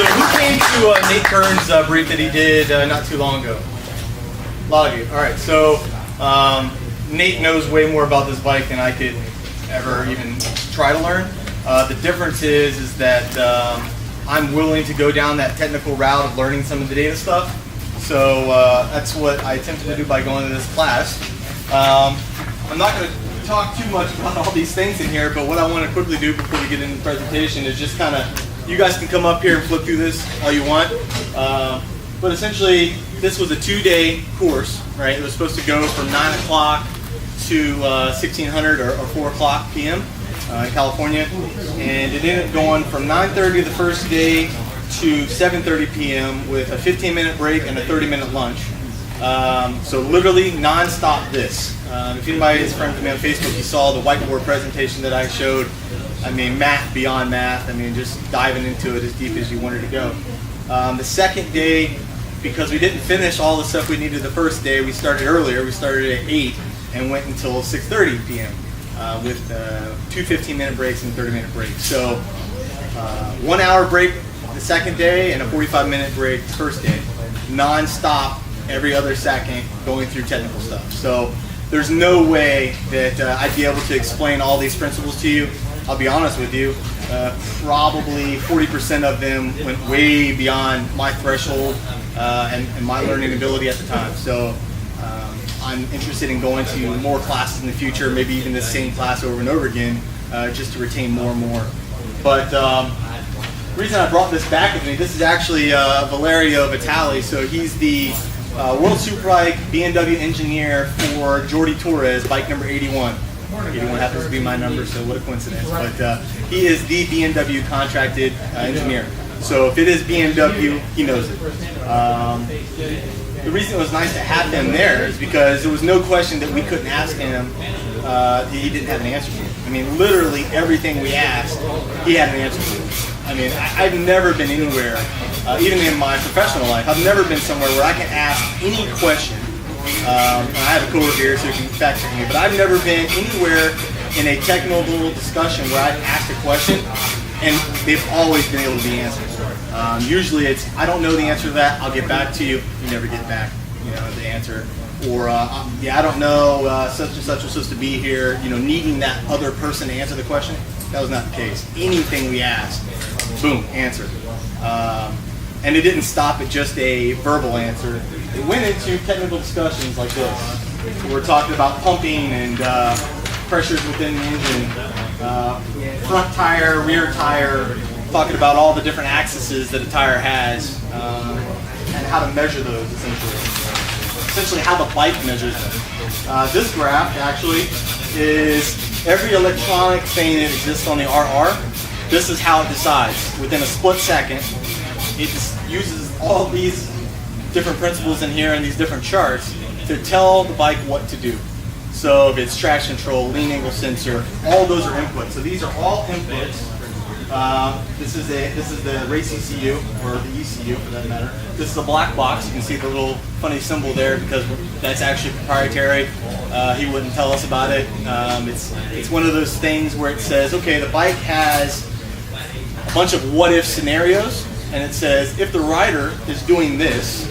So who came to Nate Kern's brief that he did not too long ago? A lot of you. All right. So Nate knows way more about this bike than I could ever even try to learn. The difference is that I'm willing to go down that technical route of learning some of the data stuff. So that's what I attempted to do by going to this class. I'm not going to talk too much about all these things in here, but what I want to quickly do before we get into the presentation is just kind of, you guys can come up here and flip through this all you want. But essentially, this was a 2-day course, right? It was supposed to go from 9 o'clock to 1600 or 4 o'clock p.m. In California, and it ended up going from 9:30 the first day to 7:30 p.m. with a 15-minute break and a 30-minute lunch. So literally non-stop this. If anybody is friends with me on Facebook, you saw the whiteboard presentation that I showed. I mean, math beyond math. I mean, just diving into it as deep as you wanted to go. The second day, because we didn't finish all the stuff we needed the first day, we started earlier. We started at 8 and went until 6:30 p.m. With 2 15-minute breaks and 30-minute breaks. So 1 hour break the second day and a 45-minute break the first day. Non-stop every other second going through technical stuff. So there's no way that I'd be able to explain all these principles to you. I'll be honest with you, probably 40% of them went way beyond my threshold and my learning ability at the time. So I'm interested in going to more classes in the future, maybe even the same class over and over again, just to retain more and more. But the reason I brought this back with me, this is actually Valerio Vitali. So he's the World Superbike BMW engineer for Jordi Torres, bike number 81. 81 happens to be my number, so what a coincidence. But he is the BMW contracted engineer. So if it is BMW, he knows it. The reason it was nice to have him there is because there was no question that we couldn't ask him that he didn't have an answer for. I mean, literally everything we asked, he had an answer for. I mean, I've never been anywhere, even in my professional life, I've never been somewhere where I can ask any question. I have a coworker here so he can fact check me, but I've never been anywhere in a technical discussion where I've asked a question and they've always been able to be answered. Usually it's, I don't know the answer to that, I'll get back to you. You never get back, the answer. Or, yeah, I don't know, such and such was supposed to be here, needing that other person to answer the question. That was not the case. Anything we asked, boom, answer. And it didn't stop at just a verbal answer. It went into technical discussions like this. We're talking about pumping and pressures within the engine, front tire, rear tire, talking about all the different axes that a tire has and how to measure those essentially how the bike measures them. This graph actually is every electronic thing that exists on the RR. This is how it decides. Within a split second, it just uses all these different principles in here and these different charts to tell the bike what to do. So if it's traction control, lean angle sensor, all those are inputs. So these are all inputs. This is the race ECU, or the ECU for that matter. This is a black box. You can see the little funny symbol there because that's actually proprietary. He wouldn't tell us about it. It's one of those things where it says, okay, the bike has a bunch of what-if scenarios, and it says, if the rider is doing this,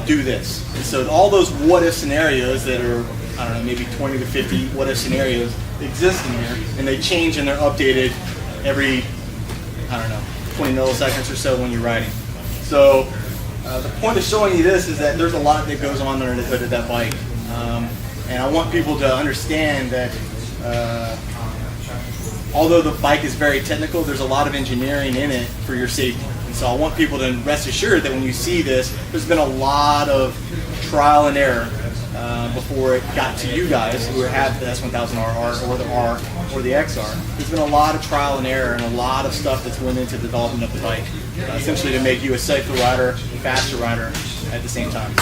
do this. And so all those what-if scenarios that are, I don't know, maybe 20 to 50 what-if scenarios exist in here, and they change and they're updated every, I don't know, 20 milliseconds or so when you're riding. So the point of showing you this is that there's a lot that goes on under the hood of that bike. And I want people to understand that although the bike is very technical, there's a lot of engineering in it for your safety. And so I want people to rest assured that when you see this, there's been a lot of trial and error before it got to you guys who have the S1000RR or the R or the XR. There's been a lot of trial and error and a lot of stuff that's went into the development of the bike, essentially to make you a safer rider, faster rider at the same time.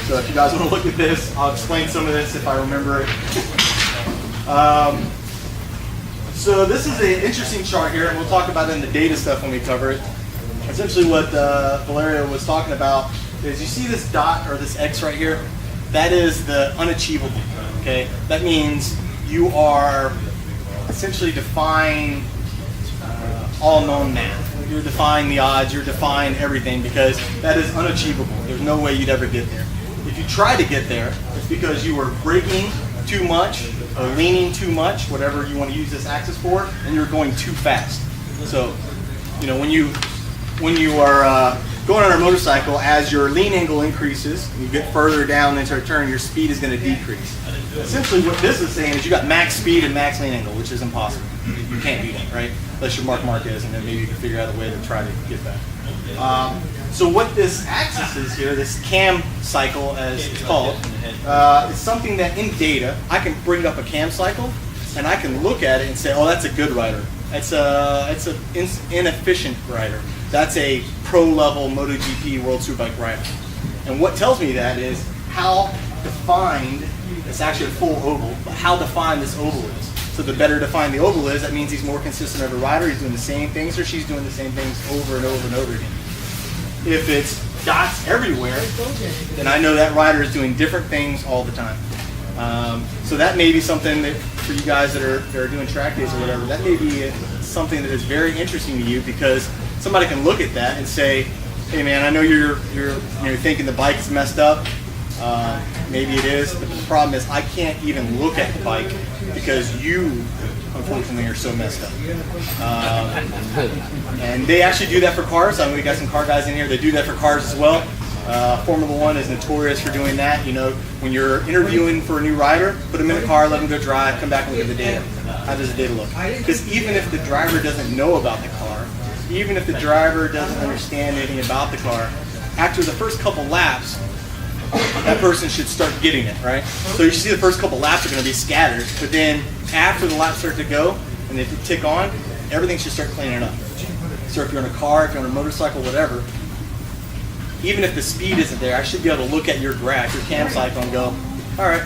So if you guys want to look at this, I'll explain some of this if I remember it. So this is an interesting chart here, and we'll talk about it in the data stuff when we cover it. Essentially what Valerio was talking about is you see this dot or this X right here? That is the unachievable, okay? That means you are essentially defying all known math. you're defying the odds, you're defying everything, because that is unachievable. There's no way you'd ever get there. If you try to get there, it's because you were braking too much or leaning too much, whatever you want to use this axis for, and you're going too fast. So, you know, when you are going on a motorcycle, as your lean angle increases, and you get further down into a turn, your speed is going to decrease. Essentially what this is saying is you got max speed and max lean angle, which is impossible. You can't do that, right? Unless you're Mark Marquez, and then maybe you can figure out a way to try to get that. So what this axis is here, this cam cycle as it's called, is something that in data, I can bring up a cam cycle, and I can look at it and say, oh, that's a good rider. It's an inefficient rider. That's a pro-level MotoGP World Superbike rider. And what tells me that is how defined, it's actually a full oval, but how defined this oval is. So the better defined the oval is, that means he's more consistent of a rider, he's doing the same things, or she's doing the same things over and over and over again. If it's dots everywhere, then I know that rider is doing different things all the time. So that may be something that, for you guys that are doing track days or whatever, that may be something that is very interesting to you, because somebody can look at that and say, hey man, I know you're thinking the bike is messed up. Maybe it is, but the problem is I can't even look at the bike because you, unfortunately, are so messed up. And they actually do that for cars. I mean, we got some car guys in here. They do that for cars as well. Formula One is notorious for doing that. You know, when you're interviewing for a new rider, put them in a car, let them go drive, come back and look at the data. How does the data look? Because even if the driver doesn't know about the car, even if the driver doesn't understand anything about the car, after the first couple laps, that person should start getting it, right? So you see the first couple laps are going to be scattered, but then after the laps start to go and they tick on, everything should start cleaning up. So if you're in a car, if you're on a motorcycle, whatever, even if the speed isn't there, I should be able to look at your graph, your cam cycle, and go, all right,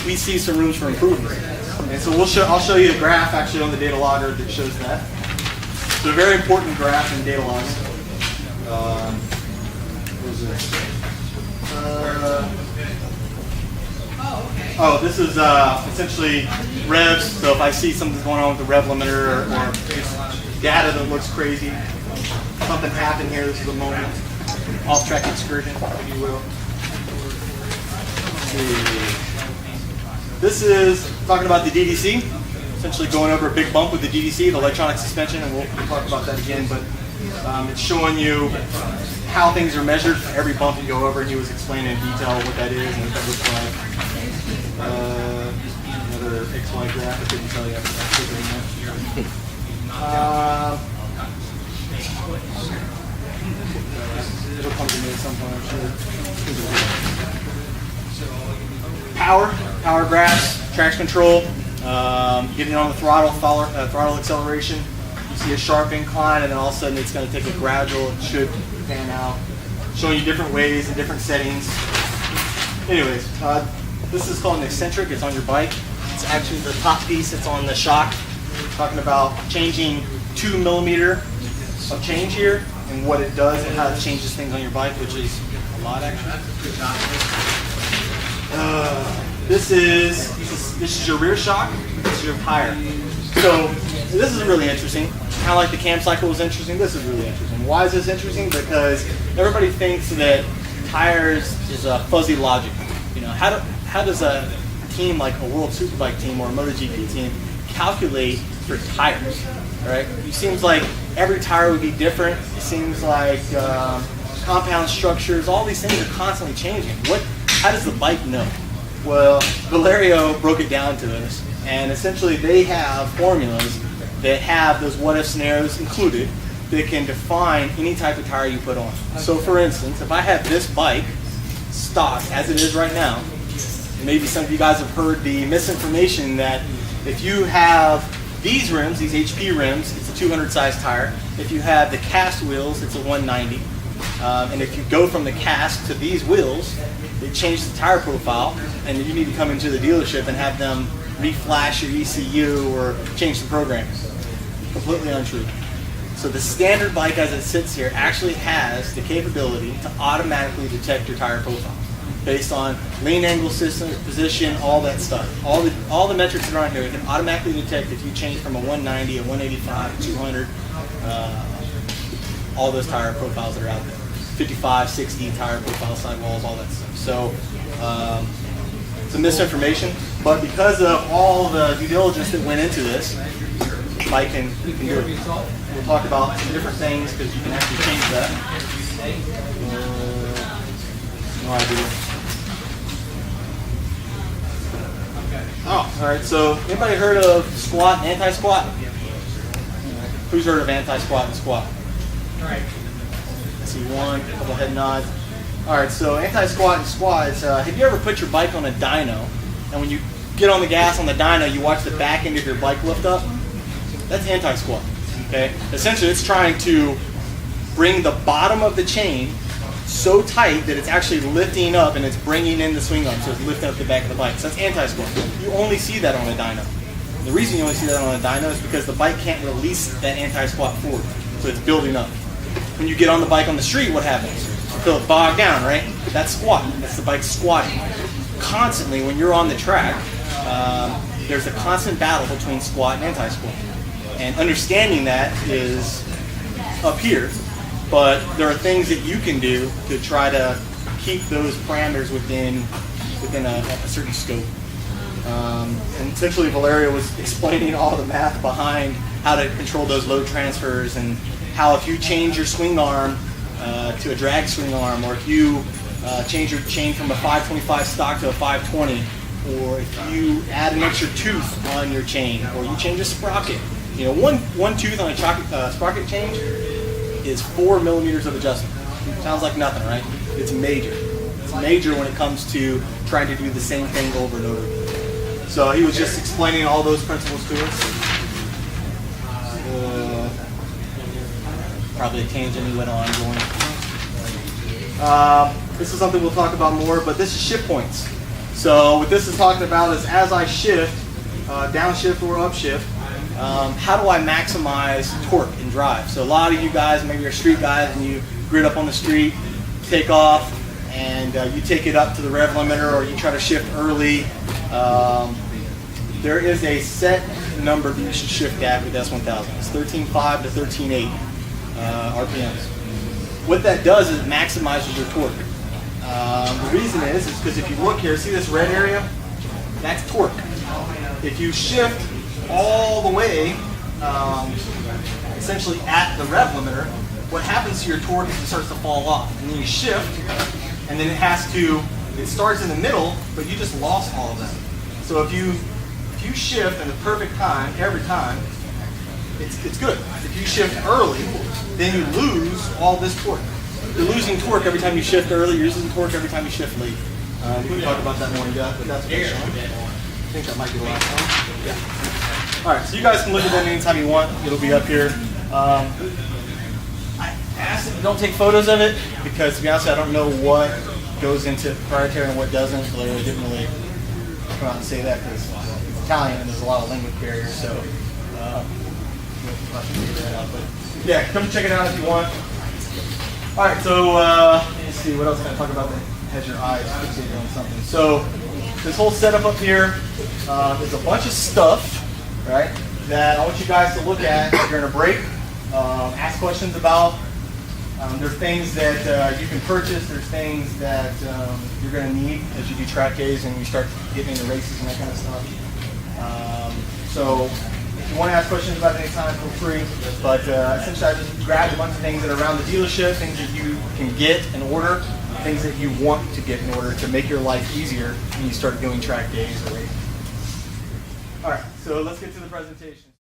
we see some rooms for improvement. And so I'll show you a graph actually on the data logger that shows that. It's a very important graph in data logs. What is this? This is essentially revs. So if I see something's going on with the rev limiter or data that looks crazy, something happened here. This is a moment, off-track excursion, if you will. This is talking about the DDC. Essentially going over a big bump with the DDC, the electronic suspension, and we'll talk about that again. But it's showing you how things are measured for every bump you go over, and he was explaining in detail what that is and what that looks like. Another XY graph, I couldn't tell you. It'll come to me at some point, I'm sure. Power graphs, traction control, getting on the throttle acceleration. You see a sharp incline, and then all of a sudden it's going to take a gradual, it should pan out, showing you different ways and different settings. Anyways, this is called an eccentric. It's on your bike. It's actually the top piece. It's on the shock. Talking about changing 2 millimeter of change here and what it does and how it changes things on your bike, which is a lot actually. This is your rear shock. This is your tire. So this is really interesting. Kind of like the cam cycle was interesting. This is really interesting. Why is this interesting? Because everybody thinks that tires is a fuzzy logic. You know, how does a team like a World Superbike team or a MotoGP team calculate for tires? Right? It seems like every tire would be different. It seems like compound structures, all these things are constantly changing. How does the bike know? Well, Valerio broke it down to us, and essentially they have formulas that have those what-if scenarios included that can define any type of tire you put on. So for instance, if I have this bike stock as it is right now, maybe some of you guys have heard the misinformation that if you have these rims, these HP rims, it's a 200 size tire. If you have the cast wheels, it's a 190. And if you go from the cast to these wheels, they change the tire profile, and you need to come into the dealership and have them reflash your ECU or change the program. Completely untrue. So the standard bike as it sits here actually has the capability to automatically detect your tire profile based on lean angle system, position, all that stuff. All the metrics that are on here, it can automatically detect if you change from a 190, a 185, a 200. all those tire profiles that are out there. 55, 60 tire profile sidewalls, all that stuff. So some misinformation, but because of all the due diligence that went into this, bike can do it. We'll talk about some different things because you can actually change that. No idea. Oh, all right. So anybody heard of squat and anti-squat? Who's heard of anti-squat and squat? All right. I see one, a couple head nods. All right, so anti-squat and squats. Have you ever put your bike on a dyno, and when you get on the gas on the dyno, you watch the back end of your bike lift up? That's anti-squat, okay? Essentially, it's trying to bring the bottom of the chain so tight that it's actually lifting up and it's bringing in the swing arm, so it's lifting up the back of the bike. So that's anti-squat. You only see that on a dyno. The reason you only see that on a dyno is because the bike can't release that anti-squat forward, so it's building up. When you get on the bike on the street, what happens? You feel it bog down, right? That's squat. That's the bike squatting. Constantly, when you're on the track, there's a constant battle between squat and anti-squat. And understanding that is up here, but there are things that you can do to try to keep those parameters within a certain scope. And essentially, Valeria was explaining all the math behind how to control those load transfers and how if you change your swing arm to a drag swing arm, or if you change your chain from a 525 stock to a 520, or if you add an extra tooth on your chain, or you change a sprocket. You know, one tooth on a sprocket change is 4 millimeters of adjustment. Sounds like nothing, right? It's major. It's major when it comes to trying to do the same thing over and over again. So he was just explaining all those principles to us. Probably a tangent he went on going. This is something we'll talk about more, but this is shift points. So what this is talking about is as I shift, downshift or upshift, how do I maximize torque and drive? So a lot of you guys, maybe you're street guys, and you grid up on the street, take off, and you take it up to the rev limiter, or you try to shift early. There is a set number that you should shift at with S1000. It's 13.5 to 13.8 RPMs. What that does is it maximizes your torque. The reason is because if you look here, see this red area? That's torque. If you shift all the way, essentially at the rev limiter, what happens to your torque is it starts to fall off. And then you shift, and then it starts in the middle, but you just lost all of that. So if you shift in the perfect time, every time, it's good. If you shift early, then you lose all this torque. You're losing torque every time you shift early, you're losing torque every time you shift late. We can talk about that more in depth, but that's what it's on. I think that might be the last one. Yeah. All right, so you guys can look at that anytime you want. It'll be up here. I asked that you don't take photos of it because, to be honest, I don't know what goes into proprietary and what doesn't. Valeria didn't really come out and say that because it's Italian and there's a lot of language barriers. So, yeah, come check it out if you want. All right, so let's see, what else can I talk about that has your eyes fixated on something? So this whole setup up here is a bunch of stuff, right, that I want you guys to look at during a break, ask questions about. There's things that you can purchase, there's things that you're going to need as you do track days and you start getting into races and that kind of stuff. So if you want to ask questions about it anytime, feel free. But essentially, I just grabbed a bunch of things that are around the dealership, things that you can get and order, things that you want to get in order to make your life easier when you start doing track days or races. All right, so let's get to the presentation.